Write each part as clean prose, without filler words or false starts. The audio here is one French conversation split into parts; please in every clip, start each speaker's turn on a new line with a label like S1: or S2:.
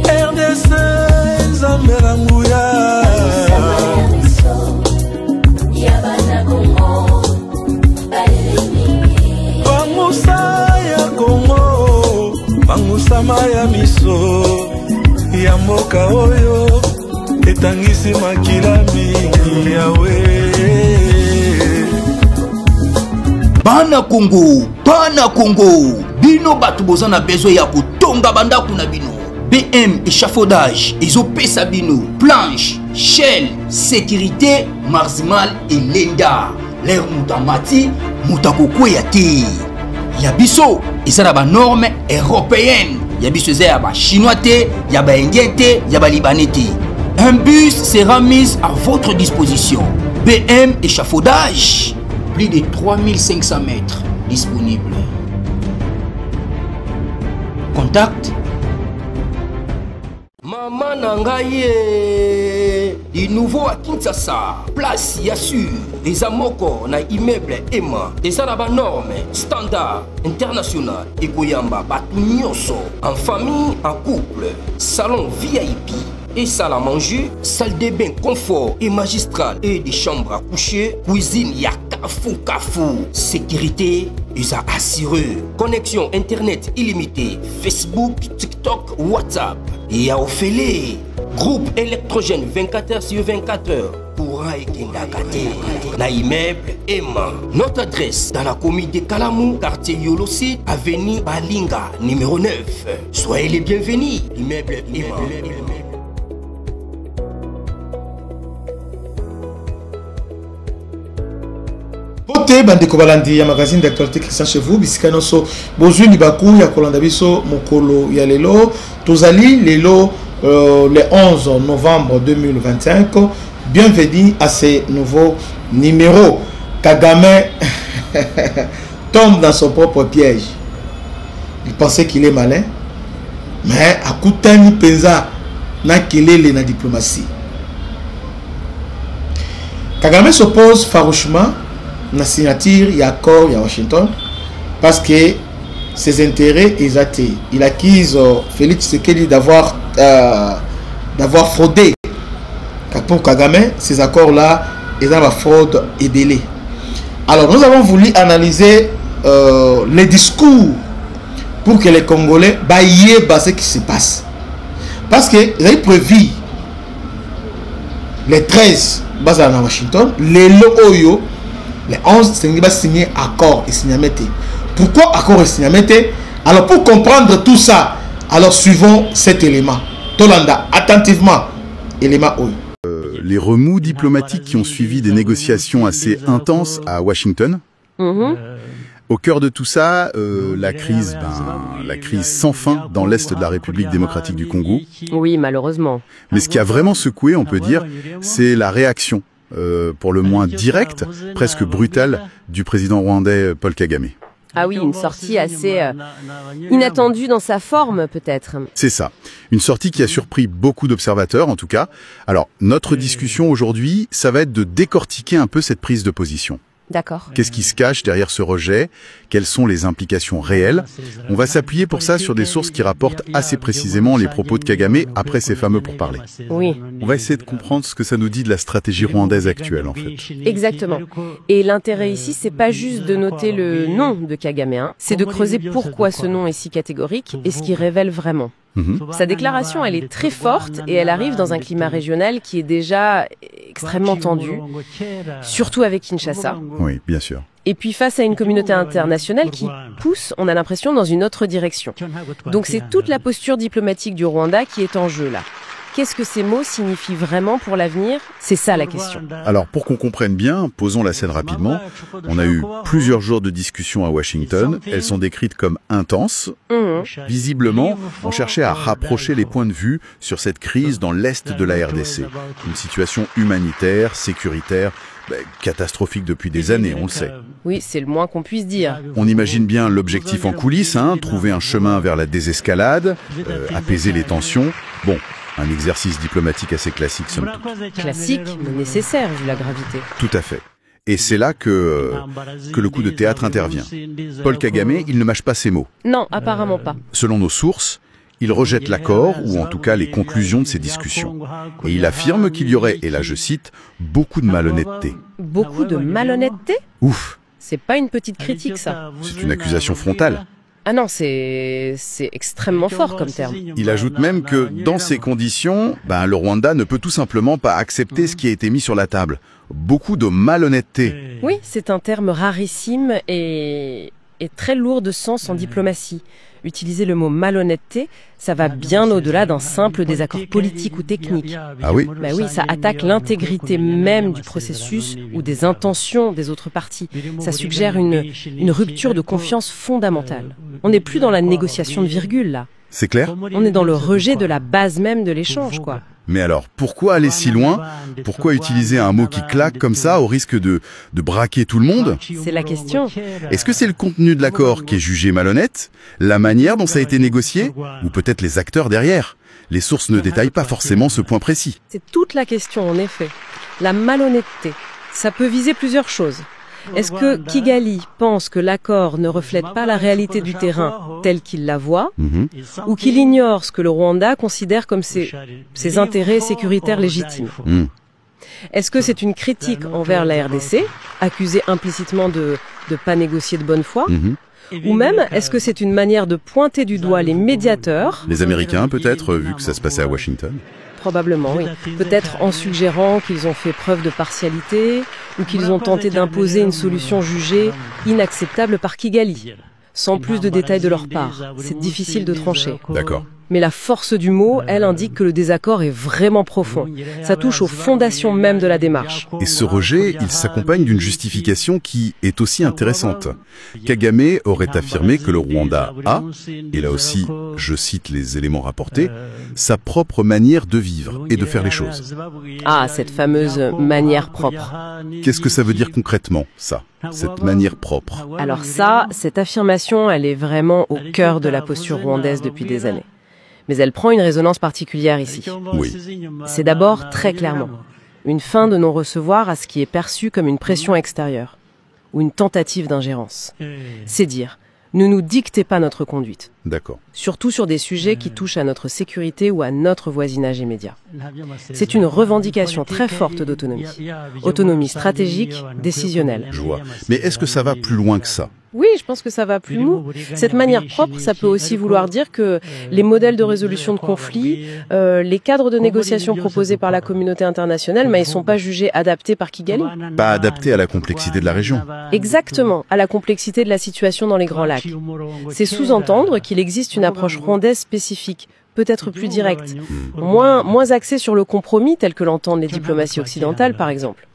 S1: RDC Zamberanguya Bangusa ya Congo Bangusa maya miso ya mboka oyo etangisi makila mingi yawe
S2: Bana Congo, bino batu boza na besoin ya kotonga bandaku na bino. BM échafaudage, ezopesa bino, planche, shell, sécurité, marzimal et lenda. L'air mutamati, mutakokweya te. Yabiso, ezala ba norme européenne. Yabiso eza ya ba chinois te, ya ba indien te, ya ba libanais te. Un bus sera mis à votre disposition. BM échafaudage. Plus de 3500 mètres disponibles. Contact Maman Nangaye du nouveau à Kinshasa. Place Yassur. Des amoko na immeuble Emma. Des arabes normes, standard, international. Ekoyamba batu nyonso. En famille, en couple. Salon VIP. Et salle à manger, salle de bain confort et magistral et des chambres à coucher, cuisine ya kafou. Sécurité, ils a assuré. Connexion internet illimitée, Facebook, TikTok, WhatsApp. Et à Ophélie, groupe électrogène 24h/24h. Courant et Kendakate. La immeuble Emma. Notre adresse dans la commune de Kalamou, quartier Yolosi, avenue Balinga, numéro 9. Soyez les bienvenus. Immeuble Emma.
S3: Bote bandeko balandi ya magazine d'actualité Christian chez vous bisika noso bozwi libaku ya kolanda biso mokolo ya lelo tozali lelo le 11 novembre 2025. Bienvenue à ce nouveau numéro. Kagame tombe dans son propre piège. Il pensait qu'il est malin, mais akutani penza na kelele na diplomatie. Kagame s'oppose farouchement la signature et accord à Washington parce que ses intérêts exactés. Il accuse Félix Tshisekedi d'avoir fraudé. Pour Kagame, ces accords-là, ils ont la fraude et délai. Alors nous avons voulu analyser les discours pour que les Congolais baillent ce qui se passe. Parce qu'ils avaient prévu les 13 basés à Washington, les Oyo. Les 11, c'est signé accord et signamete. Pourquoi accord et signamete? Alors pour comprendre tout ça, alors suivons cet élément. Tolanda, attentivement, élément O.
S4: Les remous diplomatiques qui ont suivi des négociations assez intenses à Washington. Au cœur de tout ça, la crise sans fin dans l'est de la République démocratique du Congo.
S5: Oui, malheureusement.
S4: Mais ce qui a vraiment secoué, on peut dire, c'est la réaction. Pour le moins directe, presque brutale, du président rwandais Paul Kagame.
S5: Ah oui, une sortie assez inattendue dans sa forme, peut-être.
S4: C'est ça. Une sortie qui a surpris beaucoup d'observateurs, en tout cas. Alors, notre discussion aujourd'hui, ça va être de décortiquer un peu cette prise de position.
S5: D'accord.
S4: Qu'est-ce qui se cache derrière ce rejet? Quelles sont les implications réelles? On va s'appuyer pour ça sur des sources qui rapportent assez précisément les propos de Kagame après ces fameux pourparlers.
S5: Oui.
S4: On va essayer de comprendre ce que ça nous dit de la stratégie rwandaise actuelle, en fait.
S5: Exactement. Et l'intérêt ici, c'est pas juste de noter le nom de Kagame, hein. C'est de creuser pourquoi ce nom est si catégorique et ce qu'il révèle vraiment. Sa déclaration, elle est très forte et elle arrive dans un climat régional qui est déjà extrêmement tendu, surtout avec Kinshasa.
S4: Oui, bien sûr.
S5: Et puis face à une communauté internationale qui pousse, on a l'impression, dans une autre direction. Donc c'est toute la posture diplomatique du Rwanda qui est en jeu là. Qu'est-ce que ces mots signifient vraiment pour l'avenir? C'est ça la question.
S4: Alors pour qu'on comprenne bien, posons la scène rapidement. On a eu plusieurs jours de discussions à Washington. Elles sont décrites comme intenses. Visiblement, on cherchait à rapprocher les points de vue sur cette crise dans l'est de la RDC. Une situation humanitaire, sécuritaire, catastrophique depuis des années, on le sait.
S5: Oui, c'est le moins qu'on puisse dire.
S4: On imagine bien l'objectif en coulisses, trouver un chemin vers la désescalade, apaiser les tensions. Bon, un exercice diplomatique assez classique, somme toute.
S5: Classique, mais nécessaire vu la gravité.
S4: Tout à fait. Et c'est là que le coup de théâtre intervient. Paul Kagame, il ne mâche pas ses mots.
S5: Non, apparemment pas.
S4: Selon nos sources, il rejette l'accord, ou en tout cas les conclusions de ces discussions. Et il affirme qu'il y aurait, et là je cite, beaucoup de malhonnêteté.
S5: Beaucoup de malhonnêteté?
S4: Ouf,
S5: C'est pas une petite critique, ça.
S4: c'est une accusation frontale.
S5: Ah non, c'est extrêmement fort comme terme.
S4: Il ajoute même que, dans ces conditions, le Rwanda ne peut tout simplement pas accepter ce qui a été mis sur la table. Beaucoup de malhonnêteté.
S5: Oui, c'est un terme rarissime et très lourd de sens en diplomatie. Utiliser le mot malhonnêteté, ça va bien au-delà d'un simple désaccord politique ou technique.
S4: Ah oui?
S5: Oui, ça attaque l'intégrité même du processus ou des intentions des autres parties. Ça suggère une rupture de confiance fondamentale. On n'est plus dans la négociation de virgule, là.
S4: C'est clair?
S5: On est dans le rejet de la base même de l'échange, quoi.
S4: Mais alors, pourquoi aller si loin? Pourquoi utiliser un mot qui claque comme ça, au risque de braquer tout le monde?
S5: C'est la question.
S4: Est-ce que c'est le contenu de l'accord qui est jugé malhonnête? La manière dont ça a été négocié? Ou peut-être les acteurs derrière? Les sources ne détaillent pas forcément ce point précis.
S5: C'est toute la question, en effet. La malhonnêteté, ça peut viser plusieurs choses. Est-ce que Kigali pense que l'accord ne reflète pas la réalité du terrain telle qu'il la voit, ou qu'il ignore ce que le Rwanda considère comme ses intérêts sécuritaires légitimes? Est-ce que c'est une critique envers la RDC, accusée implicitement de ne pas négocier de bonne foi? Ou même, est-ce que c'est une manière de pointer du doigt les médiateurs?
S4: Les Américains, peut-être, vu que ça se passait à Washington?
S5: Probablement, oui. Peut-être en suggérant qu'ils ont fait preuve de partialité ou qu'ils ont tenté d'imposer une solution jugée inacceptable par Kigali. Sans plus de détails de leur part, c'est difficile de trancher.
S4: D'accord.
S5: Mais la force du mot, elle indique que le désaccord est vraiment profond. Ça touche aux fondations même de la démarche.
S4: Et ce rejet, il s'accompagne d'une justification qui est aussi intéressante. Kagame aurait affirmé que le Rwanda a, et là aussi, je cite les éléments rapportés, sa propre manière de vivre et de faire les choses.
S5: Ah, cette fameuse manière propre.
S4: Qu'est-ce que ça veut dire concrètement, ça, cette manière propre?
S5: Alors ça, cette affirmation, elle est vraiment au cœur de la posture rwandaise depuis des années. Mais elle prend une résonance particulière ici.
S4: Oui.
S5: C'est d'abord, très clairement, une fin de non-recevoir à ce qui est perçu comme une pression extérieure, ou une tentative d'ingérence. C'est dire, ne nous dictez pas notre conduite.
S4: D'accord.
S5: Surtout sur des sujets qui touchent à notre sécurité ou à notre voisinage immédiat. C'est une revendication très forte d'autonomie. Autonomie stratégique, décisionnelle.
S4: Je vois. Mais est-ce que ça va plus loin que ça?
S5: Oui, je pense que ça va plus loin. Cette manière propre, ça peut aussi vouloir dire que les modèles de résolution de conflits, les cadres de négociation proposés par la communauté internationale, mais ils sont pas jugés adaptés par Kigali.
S4: Pas adaptés à la complexité de la région.
S5: Exactement, à la complexité de la situation dans les Grands Lacs. C'est sous-entendre qu'il existe une approche rwandaise spécifique, peut-être plus directe, moins axée sur le compromis tel que l'entendent les diplomaties occidentales, par exemple.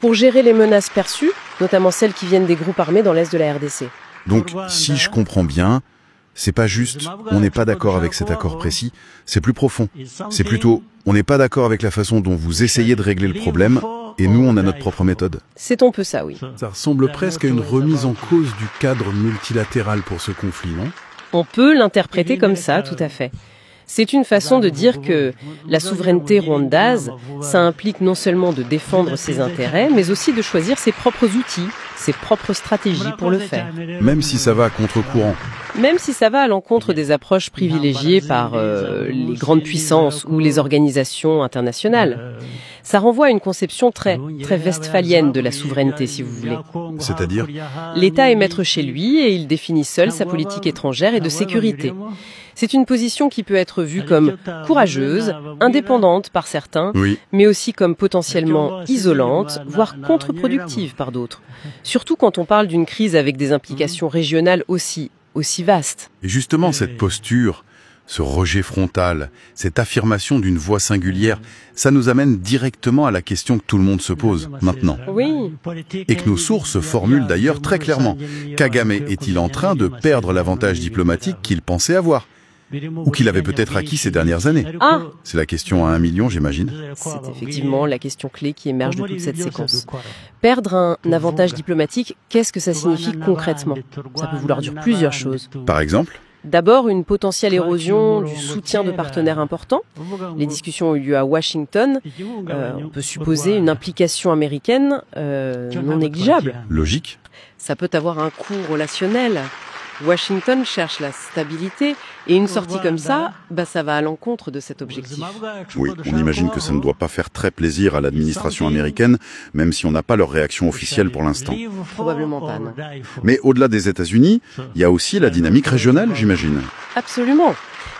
S5: Pour gérer les menaces perçues, notamment celles qui viennent des groupes armés dans l'est de la RDC.
S4: Donc, si je comprends bien, c'est pas juste on n'est pas d'accord avec cet accord précis, c'est plus profond. C'est plutôt on n'est pas d'accord avec la façon dont vous essayez de régler le problème et nous on a notre propre méthode.
S5: C'est un peu ça, oui.
S4: Ça ressemble presque à une remise en cause du cadre multilatéral pour ce conflit, non?
S5: On peut l'interpréter comme ça, tout à fait. C'est une façon de dire que la souveraineté rwandaise, ça implique non seulement de défendre ses intérêts, mais aussi de choisir ses propres outils, ses propres stratégies pour le faire.
S4: Même si ça va à contre-courant.
S5: Même si ça va à l'encontre des approches privilégiées par les grandes puissances ou les organisations internationales. Ça renvoie à une conception très westphalienne de la souveraineté, si vous voulez.
S4: C'est-à-dire?
S5: L'État est maître chez lui et il définit seul sa politique étrangère et de sécurité. C'est une position qui peut être vue comme courageuse, indépendante par certains, mais aussi comme potentiellement isolante, voire contre-productive par d'autres. Surtout quand on parle d'une crise avec des implications régionales aussi vastes.
S4: Et justement, cette posture, ce rejet frontal, cette affirmation d'une voix singulière, ça nous amène directement à la question que tout le monde se pose maintenant.
S5: Oui.
S4: Et que nos sources formulent d'ailleurs très clairement. Kagame est-il en train de perdre l'avantage diplomatique qu'il pensait avoir ? Ou qu'il avait peut-être acquis ces dernières années? C'est la question à 1 million, j'imagine.
S5: C'est effectivement la question clé qui émerge de toute cette séquence. Perdre un avantage diplomatique, qu'est-ce que ça signifie concrètement? Ça peut vouloir dire plusieurs choses.
S4: Par exemple?
S5: D'abord, une potentielle érosion du soutien de partenaires importants. Les discussions ont eu lieu à Washington. On peut supposer une implication américaine non négligeable.
S4: Logique.
S5: Ça peut avoir un coût relationnel. Washington cherche la stabilité et une sortie comme ça, ça va à l'encontre de cet objectif.
S4: Oui, on imagine que ça ne doit pas faire très plaisir à l'administration américaine, même si on n'a pas leur réaction officielle pour l'instant.
S5: Probablement pas, non.
S4: Mais au-delà des États-Unis, il y a aussi la dynamique régionale, j'imagine.
S5: Absolument.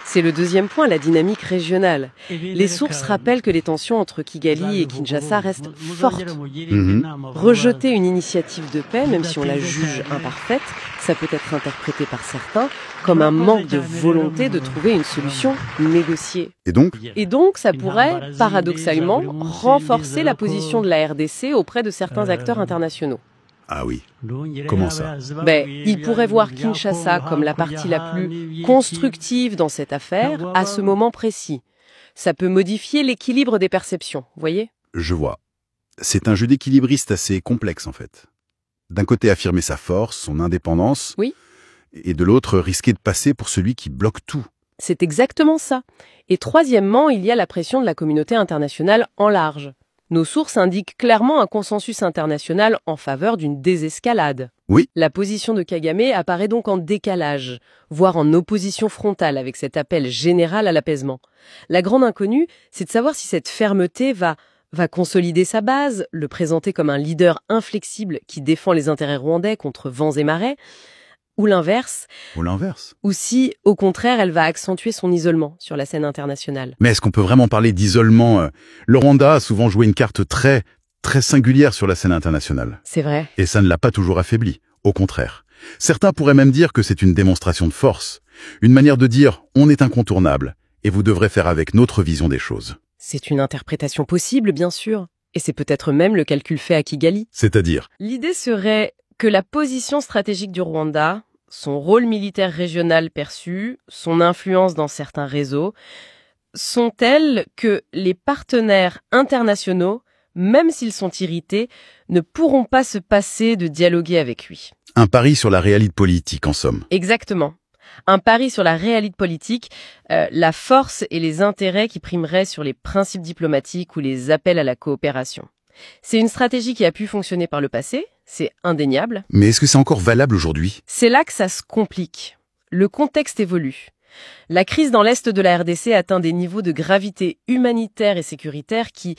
S5: C'est le deuxième point, la dynamique régionale. Les sources rappellent que les tensions entre Kigali et Kinshasa restent fortes. Rejeter une initiative de paix, même si on la juge imparfaite, ça peut être interprété par certains comme un manque de volonté de trouver une solution négociée.
S4: Et donc,
S5: ça pourrait, paradoxalement, renforcer la position de la RDC auprès de certains acteurs internationaux.
S4: Ah oui. Comment ça?
S5: Il pourrait voir Kinshasa comme la partie la plus constructive dans cette affaire à ce moment précis. Ça peut modifier l'équilibre des perceptions, voyez?
S4: Je vois. C'est un jeu d'équilibriste assez complexe en fait. D'un côté affirmer sa force, son indépendance,
S5: oui,
S4: et de l'autre risquer de passer pour celui qui bloque tout.
S5: C'est exactement ça. Et troisièmement, il y a la pression de la communauté internationale en large. Nos sources indiquent clairement un consensus international en faveur d'une désescalade.
S4: Oui.
S5: La position de Kagame apparaît donc en décalage, voire en opposition frontale avec cet appel général à l'apaisement. La grande inconnue, c'est de savoir si cette fermeté va consolider sa base, le présenter comme un leader inflexible qui défend les intérêts rwandais contre vents et marées, ou l'inverse. Ou si, au contraire, elle va accentuer son isolement sur la scène internationale.
S4: Mais est-ce qu'on peut vraiment parler d'isolement? Le Rwanda a souvent joué une carte très, très singulière sur la scène internationale.
S5: C'est vrai.
S4: Et ça ne l'a pas toujours affaibli. Au contraire. Certains pourraient même dire que c'est une démonstration de force. Une manière de dire « on est incontournable et vous devrez faire avec notre vision des choses ».
S5: C'est une interprétation possible, bien sûr. Et c'est peut-être même le calcul fait à Kigali.
S4: C'est-à-dire?
S5: L'idée serait que la position stratégique du Rwanda, son rôle militaire régional perçu, son influence dans certains réseaux, sont telles que les partenaires internationaux, même s'ils sont irrités, ne pourront pas se passer de dialoguer avec lui.
S4: Un pari sur la réalité politique, en somme.
S5: Exactement. Un pari sur la réalité politique, la force et les intérêts qui primeraient sur les principes diplomatiques ou les appels à la coopération. C'est une stratégie qui a pu fonctionner par le passé, c'est indéniable.
S4: Mais est-ce que c'est encore valable aujourd'hui?
S5: C'est là que ça se complique. Le contexte évolue. La crise dans l'est de la RDC atteint des niveaux de gravité humanitaire et sécuritaire qui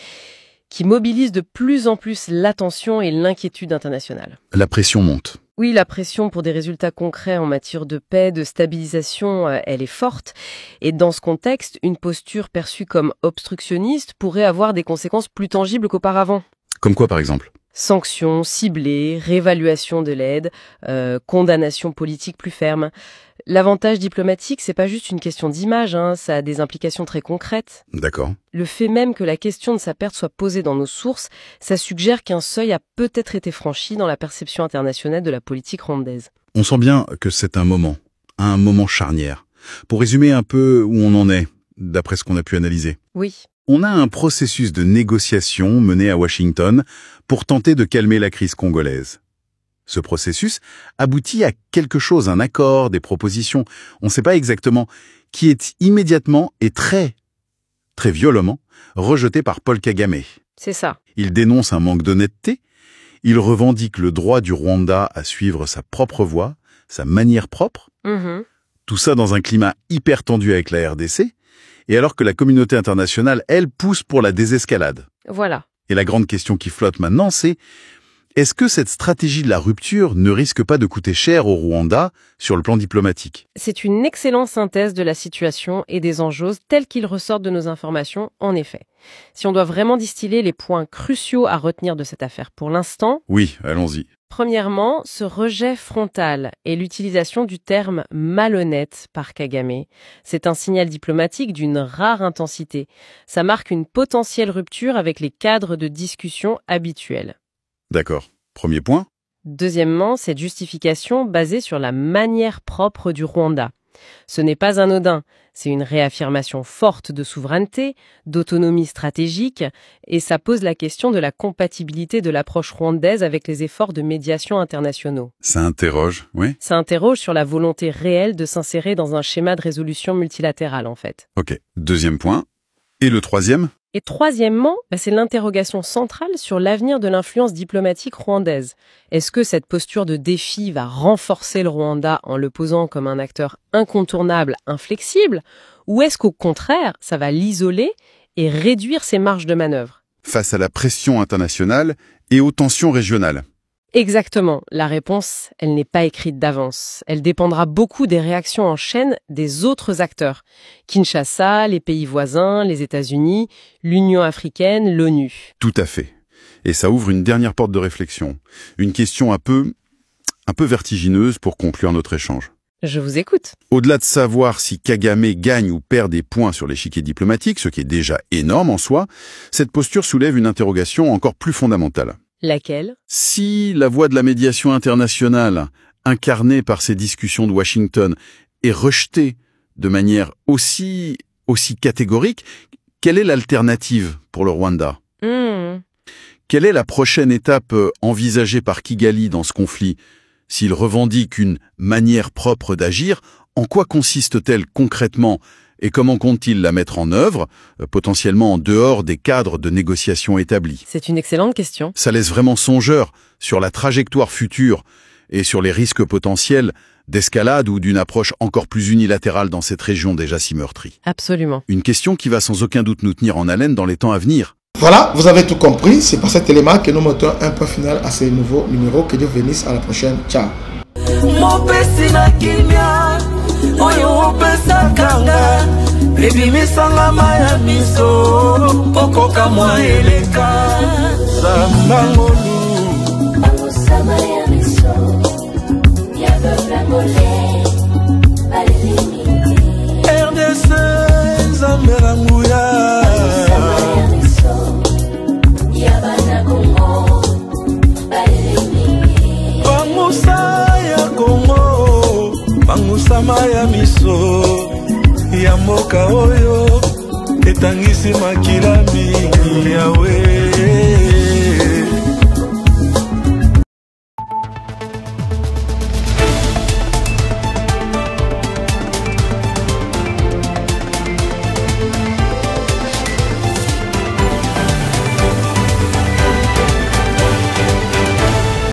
S5: mobilisent de plus en plus l'attention et l'inquiétude internationale.
S4: La pression monte.
S5: Oui, la pression pour des résultats concrets en matière de paix, de stabilisation, elle est forte. Et dans ce contexte, une posture perçue comme obstructionniste pourrait avoir des conséquences plus tangibles qu'auparavant.
S4: Comme quoi, par exemple?
S5: Sanctions ciblées, réévaluation de l'aide, condamnation politique plus ferme. L'avantage diplomatique, c'est pas juste une question d'image, ça a des implications très concrètes.
S4: D'accord.
S5: Le fait même que la question de sa perte soit posée dans nos sources, ça suggère qu'un seuil a peut-être été franchi dans la perception internationale de la politique rwandaise.
S4: On sent bien que c'est un moment charnière. Pour résumer un peu où on en est, d'après ce qu'on a pu analyser.
S5: Oui.
S4: On a un processus de négociation mené à Washington pour tenter de calmer la crise congolaise. Ce processus aboutit à quelque chose, un accord, des propositions, on ne sait pas exactement, qui est immédiatement et très, très violemment rejeté par Paul Kagame.
S5: C'est ça.
S4: Il dénonce un manque d'honnêteté, il revendique le droit du Rwanda à suivre sa propre voie, sa manière propre, tout ça dans un climat hyper tendu avec la RDC, et alors que la communauté internationale, elle, pousse pour la désescalade.
S5: Voilà.
S4: Et la grande question qui flotte maintenant, c'est est-ce que cette stratégie de la rupture ne risque pas de coûter cher au Rwanda sur le plan diplomatique?
S5: C'est une excellente synthèse de la situation et des enjeux tels qu'ils ressortent de nos informations, en effet. Si on doit vraiment distiller les points cruciaux à retenir de cette affaire pour l'instant...
S4: Oui, allons-y.
S5: Premièrement, ce rejet frontal et l'utilisation du terme « malhonnête » par Kagame, c'est un signal diplomatique d'une rare intensité. Ça marque une potentielle rupture avec les cadres de discussion habituels.
S4: D'accord. Premier point.
S5: Deuxièmement, cette justification basée sur la manière propre du Rwanda. Ce n'est pas anodin, c'est une réaffirmation forte de souveraineté, d'autonomie stratégique, et ça pose la question de la compatibilité de l'approche rwandaise avec les efforts de médiation internationaux.
S4: Ça interroge, oui.
S5: Ça interroge sur la volonté réelle de s'insérer dans un schéma de résolution multilatérale, en fait.
S4: Ok, deuxième point. Et le troisième ?
S5: Et troisièmement, c'est l'interrogation centrale sur l'avenir de l'influence diplomatique rwandaise. Est-ce que cette posture de défi va renforcer le Rwanda en le posant comme un acteur incontournable, inflexible, ou est-ce qu'au contraire, ça va l'isoler et réduire ses marges de manœuvre?
S4: Face à la pression internationale et aux tensions régionales.
S5: Exactement. La réponse, elle n'est pas écrite d'avance. Elle dépendra beaucoup des réactions en chaîne des autres acteurs. Kinshasa, les pays voisins, les États-Unis, l'Union africaine, l'ONU.
S4: Tout à fait. Et ça ouvre une dernière porte de réflexion. Une question un peu vertigineuse pour conclure notre échange.
S5: Je vous écoute.
S4: Au-delà de savoir si Kagame gagne ou perd des points sur l'échiquier diplomatique, ce qui est déjà énorme en soi, cette posture soulève une interrogation encore plus fondamentale.
S5: Laquelle?
S4: Si la voie de la médiation internationale, incarnée par ces discussions de Washington, est rejetée de manière aussi catégorique, quelle est l'alternative pour le Rwanda? Quelle est la prochaine étape envisagée par Kigali dans ce conflit? S'il revendique une manière propre d'agir, en quoi consiste-t-elle concrètement? Et comment compte-t-il la mettre en œuvre, potentiellement en dehors des cadres de négociation établis?
S5: C'est une excellente question.
S4: Ça laisse vraiment songeur sur la trajectoire future et sur les risques potentiels d'escalade ou d'une approche encore plus unilatérale dans cette région déjà si meurtrie.
S5: Absolument.
S4: Une question qui va sans aucun doute nous tenir en haleine dans les temps à venir.
S3: Voilà, vous avez tout compris. C'est par cet élément que nous mettons un point final à ce nouveau numéro. Que Dieu bénisse. À la prochaine. Ciao.
S1: Oyo opesakanga ebimisanga maya miso okoka mwa eleka sambangolu ya miso ya bangole RDC Zamberanguya ya miso ya bana Kongo Bamusa ya Kongo Bangusama ya miso ya mboka oyo etangisi makila mingi yawe